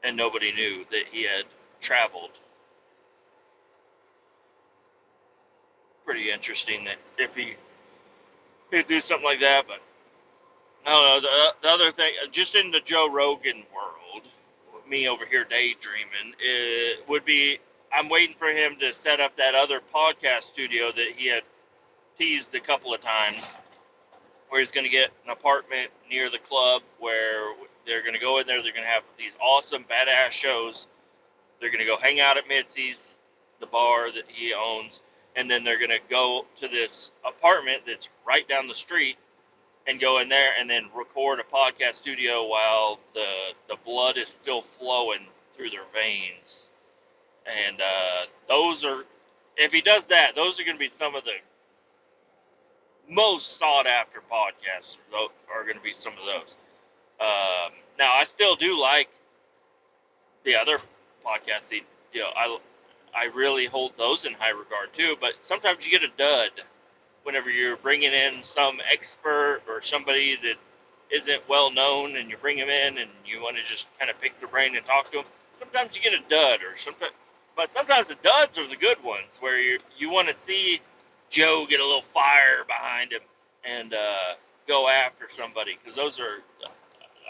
and nobody knew that he had traveled. Pretty interesting that if he'd do something like that, but I don't know. The other thing, just in the Joe Rogan world, me over here daydreaming, it would be I'm waiting for him to set up that other podcast studio that he had teased a couple of times, where he's going to get an apartment near the club where they're going to go in there. They're going to have these awesome, badass shows. They're going to go hang out at Mitzi's, the bar that he owns, and then they're going to go to this apartment that's right down the street and go in there and then record a podcast studio while the blood is still flowing through their veins. And those are, if he does that, those are going to be some of the most sought after podcasts are going to be some of those. Now, I still do like the other podcasts. I really hold those in high regard too, but sometimes you get a dud whenever you're bringing in some expert or somebody that isn't well known, and you bring them in and you want to just kind of pick their brain and talk to them. Sometimes you get a dud, but sometimes the duds are the good ones, where you want to see Joe get a little fire behind him and go after somebody, because those are,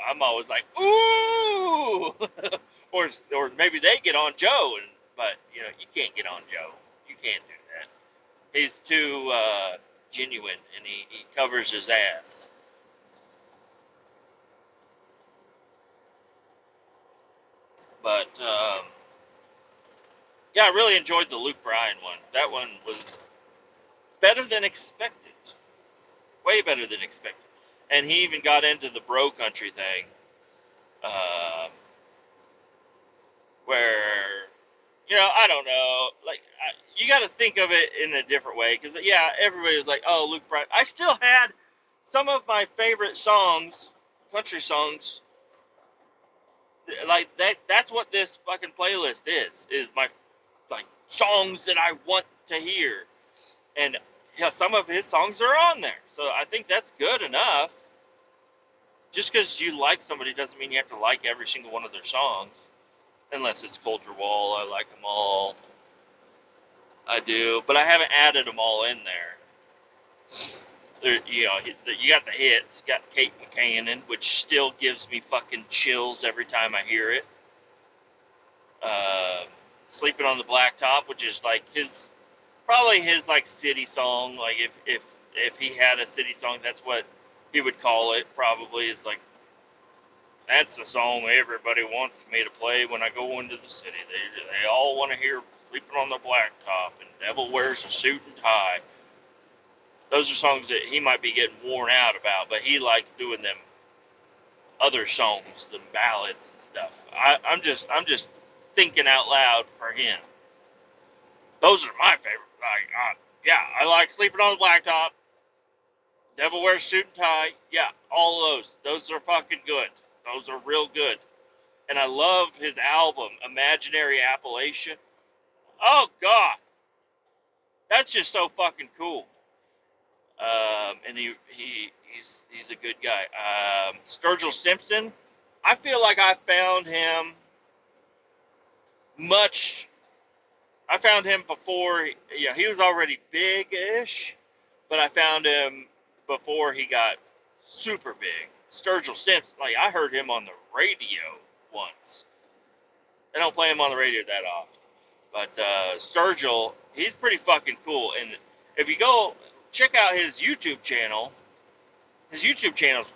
I'm always like, ooh, or maybe they get on Joe, but you can't get on Joe. You can't do that. He's too genuine, and he covers his ass. But yeah, I really enjoyed the Luke Bryan one. That one was better than expected. Way better than expected. And he even got into the bro country thing, where, I don't know, like, you got to think of it in a different way, because, yeah, everybody was like, oh, Luke Bryan. I still had some of my favorite songs, country songs, like, that's what this fucking playlist is my, like, songs that I want to hear. And yeah, some of his songs are on there, so I think that's good enough. Just because you like somebody doesn't mean you have to like every single one of their songs, unless it's Culture Wall. I like them all. I do, but I haven't added them all in there. You got the hits. Got Kate McCannon, which still gives me fucking chills every time I hear it. Sleeping on the Blacktop, which is like probably his like city song. Like if he had a city song, that's what he would call it. Probably is like, that's the song everybody wants me to play when I go into the city. They all want to hear Sleeping on the Blacktop and Devil Wears a Suit and Tie. Those are songs that he might be getting worn out about, but he likes doing them other songs, the ballads and stuff. I'm just thinking out loud for him. Those are my favorite. I like Sleeping on the Blacktop, Devil Wears a Suit and Tie. Yeah, all of those. Those are fucking good. Those are real good. And I love his album, Imaginary Appalachian. Oh, God. That's just so fucking cool. And he's a good guy. Sturgill Simpson, I feel like I found him before, he was already big-ish, but I found him before he got super big. Sturgill Simpson, like, I heard him on the radio once. They don't play him on the radio that often. But Sturgill, he's pretty fucking cool. And if you go check out his YouTube channel is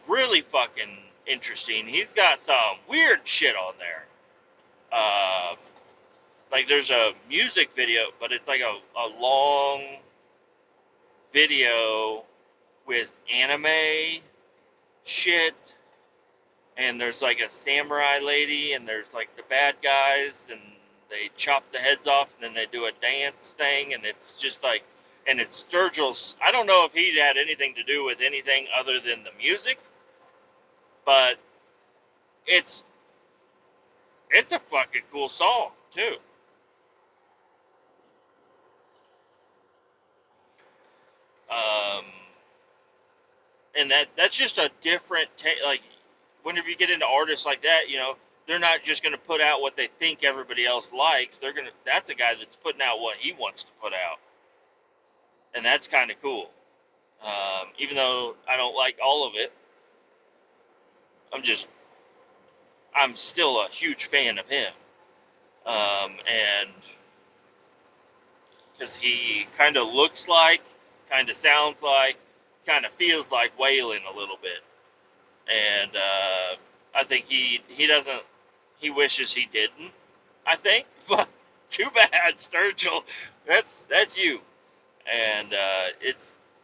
really fucking interesting. He's got some weird shit on there. Like, there's a music video, but it's like a long video with anime shit, and there's like a samurai lady, and there's like the bad guys, and they chop the heads off, and then they do a dance thing, and it's just like, and it's Sturgill's. I don't know if he had anything to do with anything other than the music, but it's a fucking cool song too. Um, and that's just a different like whenever you get into artists like that, they're not just going to put out what they think everybody else likes. That's a guy that's putting out what he wants to put out, and that's kind of cool. Even though I don't like all of it, I'm still a huge fan of him. And because he kind of looks like, kind of sounds like, kind of feels like Waylon a little bit. And I think he wishes he didn't, I think. But too bad, Sturgill. That's you. And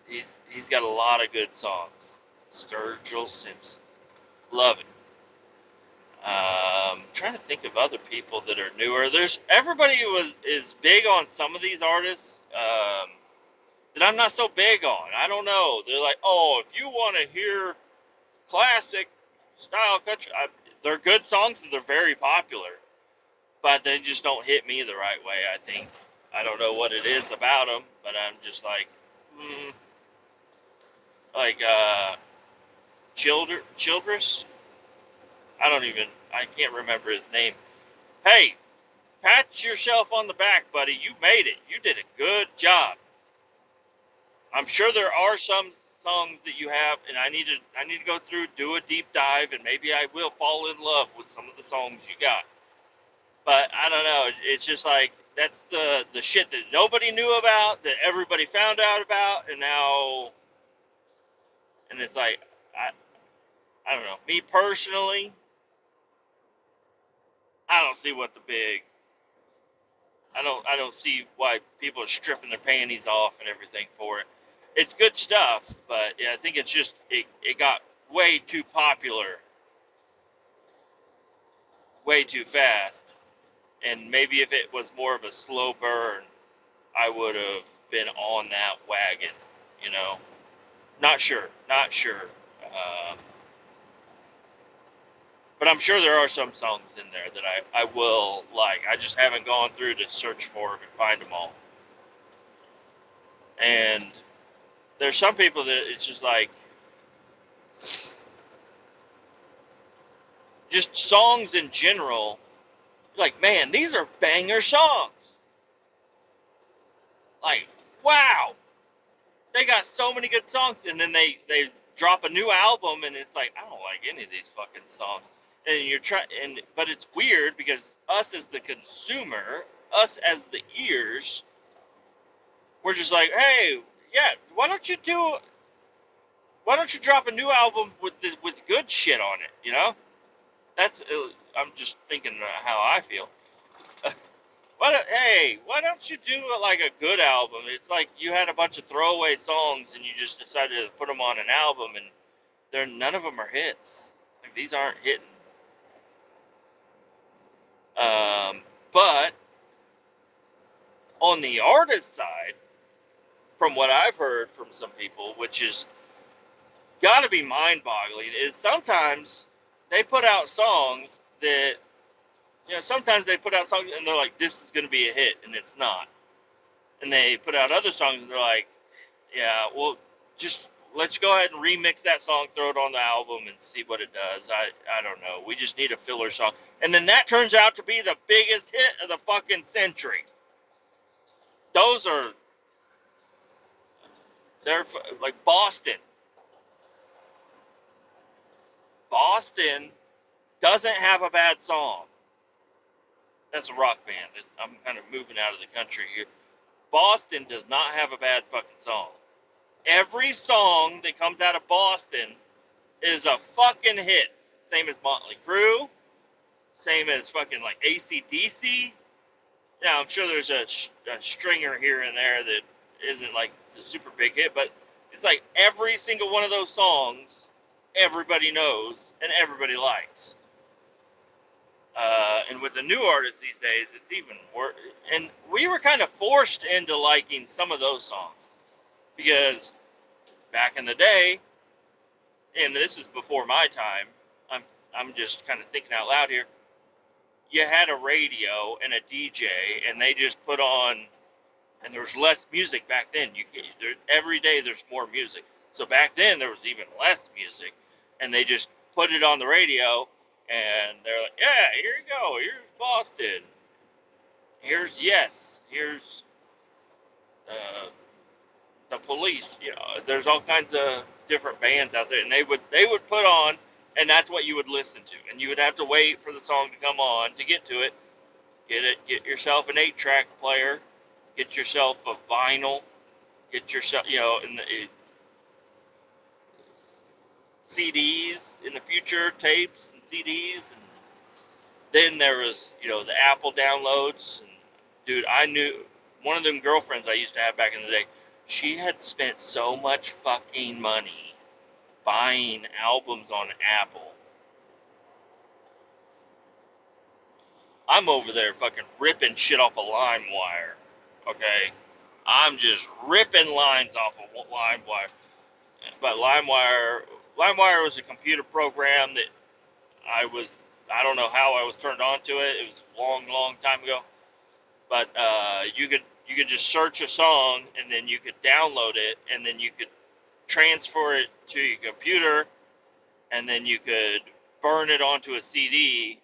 he's got a lot of good songs. Sturgill Simpson. Love it. Trying to think of other people that are newer. Everybody is big on some of these artists that I'm not so big on. I don't know. They're like, oh, if you want to hear classic style country, they're good songs and they're very popular, but they just don't hit me the right way. I think I don't know what it is about them, but I'm just like, like Childress. I can't remember his name. Hey, pat yourself on the back, buddy. You made it. You did a good job. I'm sure there are some songs that you have, and I need to go through, do a deep dive, and maybe I will fall in love with some of the songs you got. But I don't know. It's just like that's the shit that nobody knew about, that everybody found out about, and now, and it's like I don't know. Me personally, I don't see what the big. I don't see why people are stripping their panties off and everything for it. It's good stuff, but yeah, I think it's just it got way too popular, way too fast. And maybe if it was more of a slow burn, I would have been on that wagon, Not sure. But I'm sure there are some songs in there that I will like. I just haven't gone through to search for them and find them all. And there's some people that it's just like, just songs in general, like, man, these are banger songs. Like, wow, they got so many good songs, and then they drop a new album, and it's like, I don't like any of these fucking songs. And but it's weird because us as the consumer, us as the ears, we're just like, hey, yeah, why don't you drop a new album with good shit on it? That's I'm just thinking how I feel. Why don't you do like a good album? It's like you had a bunch of throwaway songs and you just decided to put them on an album, and none of them are hits. Like, these aren't hitting. But on the artist side, from what I've heard from some people, which is got to be mind-boggling, is sometimes they put out songs that, sometimes they put out songs and they're like, this is going to be a hit, and it's not. And they put out other songs and they're like, yeah, well, just let's go ahead and remix that song, throw it on the album, and see what it does. I don't know. We just need a filler song. And then that turns out to be the biggest hit of the fucking century. They're like Boston. Boston doesn't have a bad song. That's a rock band. I'm kind of moving out of the country here. Boston does not have a bad fucking song. Every song that comes out of Boston is a fucking hit. Same as Motley Crue. Same as fucking like AC/DC. Yeah, I'm sure there's a stringer here and there that isn't like the super big hit, but It's like every single one of those songs, everybody knows and everybody likes. And with the new artists these days, it's even worse. And we were kind of forced into liking some of those songs because back in the day, and this is before my time, I'm just kind of thinking out loud here. You had a radio and a DJ, and they just put on, and there was less music back then. Every day there's more music. So back then there was even less music, and they just put it on the radio, and they're like, yeah, here you go. Here's Boston. Here's Yes. Here's the Police. You know, there's all kinds of different bands out there, and they would put on, and that's what you would listen to, and you would have to wait for the song to come on to get to it. Get yourself an 8-track player, get yourself a vinyl, get yourself, in the CDs in the future, tapes and CDs, and then there was, the Apple downloads. And dude, I knew one of them girlfriends I used to have back in the day. She had spent so much fucking money buying albums on Apple. I'm over there fucking ripping shit off of LimeWire, okay? I'm just ripping lines off of LimeWire. But LimeWire was a computer program that I don't know how I was turned on to it. It was a long, long time ago. But you could just search a song, and then you could download it, and then you could transfer it to your computer, and then you could burn it onto a CD.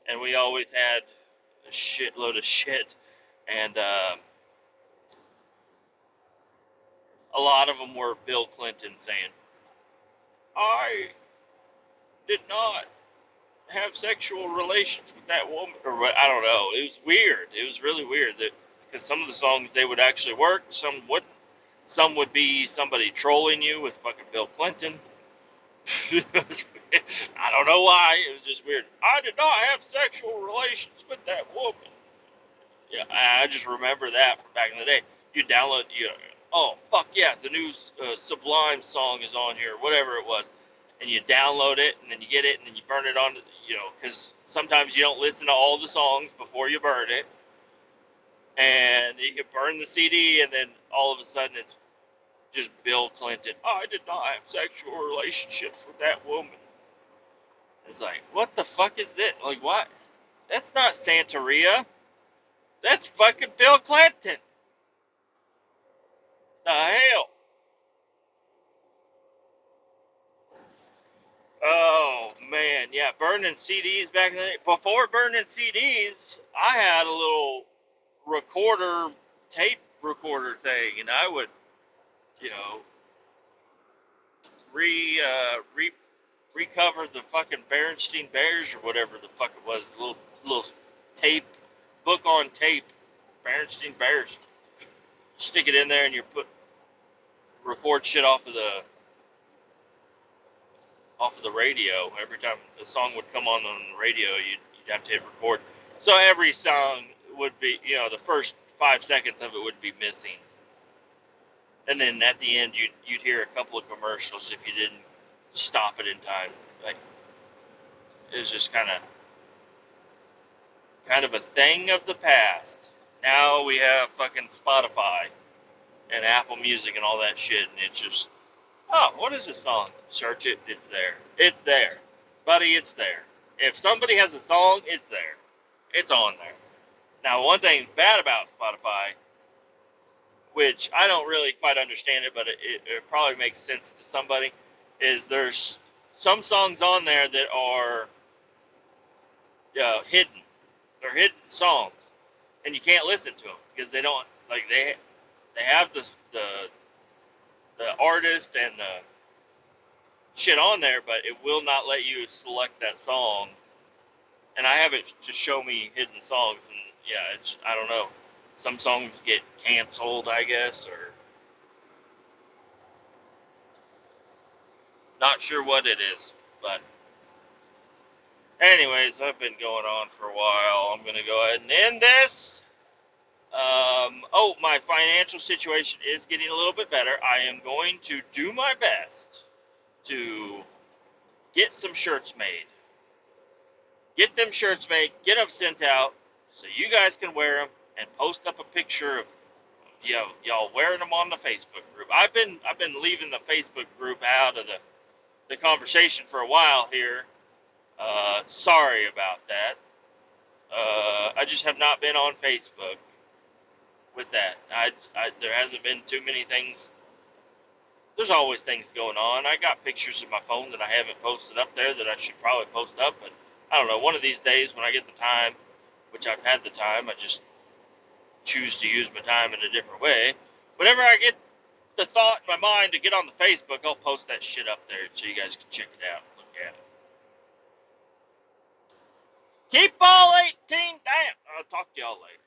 And we always had a shitload of shit, and a lot of them were Bill Clinton saying, "I did not have sexual relations with that woman," or what, I don't know. It was weird. It was really weird that because some of the songs they would actually work, some wouldn't. Some would be somebody trolling you with fucking Bill Clinton. I don't know why. It was just weird. I did not have sexual relations with that woman. Yeah, I just remember that from back in the day. You download, oh, fuck yeah, the new Sublime song is on here, whatever it was. And you download it, and then you get it, and then you burn it on, because sometimes you don't listen to all the songs before you burn it. And you can burn the CD, and then all of a sudden it's just Bill Clinton. Oh, I did not have sexual relationships with that woman. It's like, what the fuck is this? Like, what? That's not Santeria. That's fucking Bill Clinton. The hell? Oh, man. Yeah, burning CDs back in the day. Before burning CDs, I had a little tape recorder thing, and I would, recover the fucking Berenstain Bears or whatever the fuck it was, the little tape, book on tape, Berenstain Bears. Stick it in there, and you record shit off of the radio. Every time the song would come on the radio, you'd have to hit record. So every song would be, the first 5 seconds of it would be missing. And then at the end, you'd hear a couple of commercials if you didn't stop it in time. Like, it was just kind of a thing of the past. Now we have fucking Spotify and Apple Music and all that shit, and it's just, oh, what is this song? Search it, it's there. It's there. Buddy, it's there. If somebody has a song, it's there. It's on there. Now, one thing bad about Spotify, which I don't really quite understand it, but it probably makes sense to somebody, is there's some songs on there that are hidden. They're hidden songs, and you can't listen to them because they don't, like, they have the artist and the shit on there, but it will not let you select that song. And I have it to show me hidden songs, and yeah, I don't know. Some songs get canceled, I guess, or not sure what it is. But anyways, I've been going on for a while. I'm going to go ahead and end this. Oh, my financial situation is getting a little bit better. I am going to do my best to get some shirts made. Get them shirts made, get them sent out, so you guys can wear them and post up a picture of y'all wearing them on the Facebook group. I've been leaving the Facebook group out of the conversation for a while here. Sorry about that. I just have not been on Facebook with that. There hasn't been too many things. There's always things going on. I got pictures of my phone that I haven't posted up there that I should probably post up, but I don't know. One of these days when I get the time, which I've had the time, I just choose to use my time in a different way. Whenever I get the thought in my mind to get on the Facebook, I'll post that shit up there so you guys can check it out and look at it. Keep all 18 down. I'll talk to y'all later.